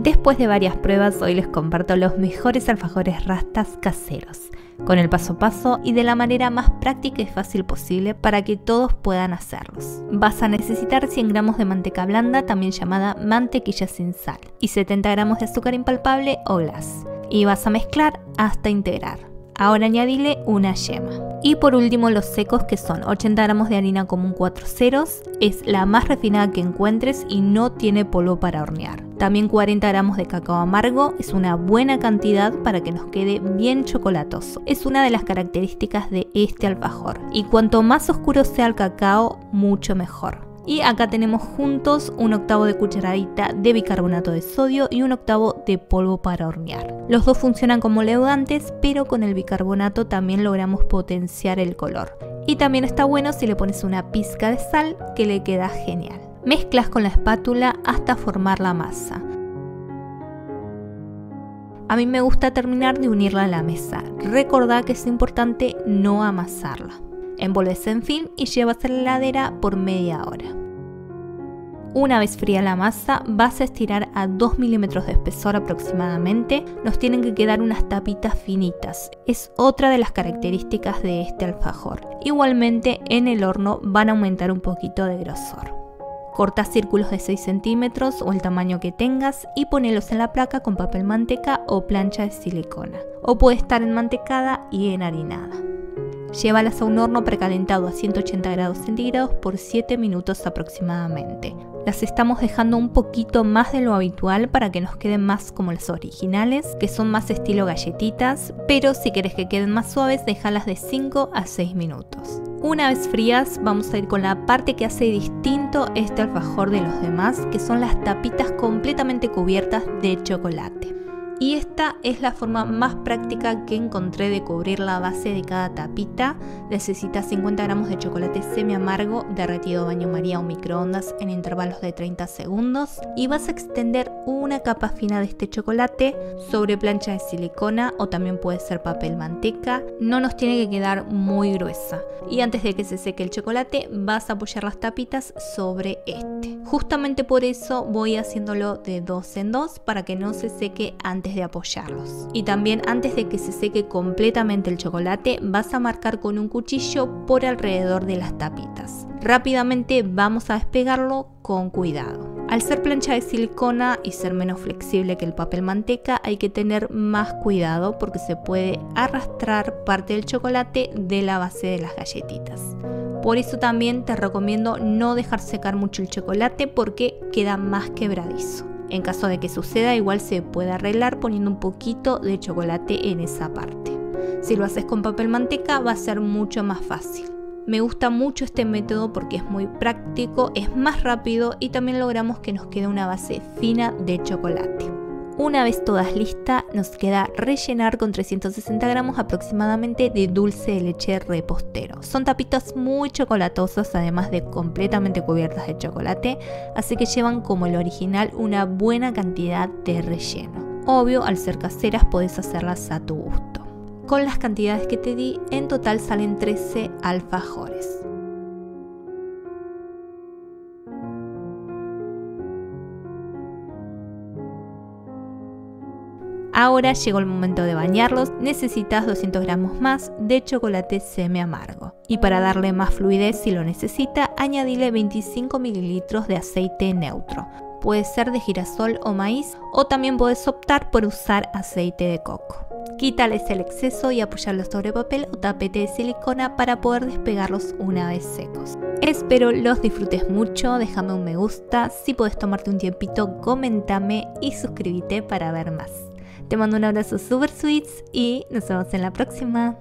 Después de varias pruebas, hoy les comparto los mejores alfajores rastas caseros, con el paso a paso y de la manera más práctica y fácil posible para que todos puedan hacerlos. Vas a necesitar 100 gramos de manteca blanda, también llamada mantequilla sin sal, y 70 gramos de azúcar impalpable o glass. Y vas a mezclar hasta integrar. Ahora añadile una yema. Y por último los secos, que son 80 gramos de harina común 4 ceros, es la más refinada que encuentres y no tiene polvo para hornear. También 40 gramos de cacao amargo, es una buena cantidad para que nos quede bien chocolatoso. Es una de las características de este alfajor y cuanto más oscuro sea el cacao, mucho mejor. Y acá tenemos juntos 1/8 de cucharadita de bicarbonato de sodio y 1/8 de polvo para hornear. Los dos funcionan como leudantes, pero con el bicarbonato también logramos potenciar el color. Y también está bueno si le pones una pizca de sal, que le queda genial. Mezclas con la espátula hasta formar la masa. A mí me gusta terminar de unirla a la mesa. Recordá que es importante no amasarla. Envolves en film y llevas a la heladera por media hora. Una vez fría la masa, vas a estirar a 2 milímetros de espesor aproximadamente. Nos tienen que quedar unas tapitas finitas. Es otra de las características de este alfajor. Igualmente en el horno van a aumentar un poquito de grosor. Corta círculos de 6 centímetros o el tamaño que tengas y ponelos en la placa con papel manteca o plancha de silicona. O puede estar enmantecada y enharinada. Llévalas a un horno precalentado a 180 grados centígrados por 7 minutos aproximadamente. Las estamos dejando un poquito más de lo habitual para que nos queden más como las originales, que son más estilo galletitas, pero si querés que queden más suaves, déjalas de 5 a 6 minutos. Una vez frías, vamos a ir con la parte que hace distinto este alfajor de los demás, que son las tapitas completamente cubiertas de chocolate. Y esta es la forma más práctica que encontré de cubrir la base de cada tapita. Necesitas 50 gramos de chocolate semi amargo derretido a baño María o microondas en intervalos de 30 segundos y vas a extender una capa fina de este chocolate sobre plancha de silicona o también puede ser papel manteca. No nos tiene que quedar muy gruesa. Y antes de que se seque el chocolate vas a apoyar las tapitas sobre este. Justamente por eso voy haciéndolo de 2 en 2 para que no se seque antes de apoyarlos. Y también antes de que se seque completamente el chocolate vas a marcar con un cuchillo por alrededor de las tapitas. Rápidamente vamos a despegarlo con cuidado. Al ser plancha de silicona y ser menos flexible que el papel manteca hay que tener más cuidado porque se puede arrastrar parte del chocolate de la base de las galletitas. Por eso también te recomiendo no dejar secar mucho el chocolate porque queda más quebradizo. En caso de que suceda, igual se puede arreglar poniendo un poquito de chocolate en esa parte. Si lo haces con papel manteca va a ser mucho más fácil. Me gusta mucho este método porque es muy práctico, es más rápido y también logramos que nos quede una base fina de chocolate. Una vez todas listas, nos queda rellenar con 360 gramos aproximadamente de dulce de leche repostero. Son tapitas muy chocolatosas, además de completamente cubiertas de chocolate, así que llevan como el original una buena cantidad de relleno. Obvio, al ser caseras podés hacerlas a tu gusto. Con las cantidades que te di, en total salen 13 alfajores. Ahora llegó el momento de bañarlos. Necesitas 200 gramos más de chocolate semi amargo. Y para darle más fluidez, si lo necesita, añadile 25 mililitros de aceite neutro. Puede ser de girasol o maíz, o también puedes optar por usar aceite de coco. Quítales el exceso y apoyarlos sobre papel o tapete de silicona para poder despegarlos una vez secos. Espero los disfrutes mucho, déjame un me gusta, si podés tomarte un tiempito, comentame y suscríbete para ver más. Te mando un abrazo super sweets y nos vemos en la próxima.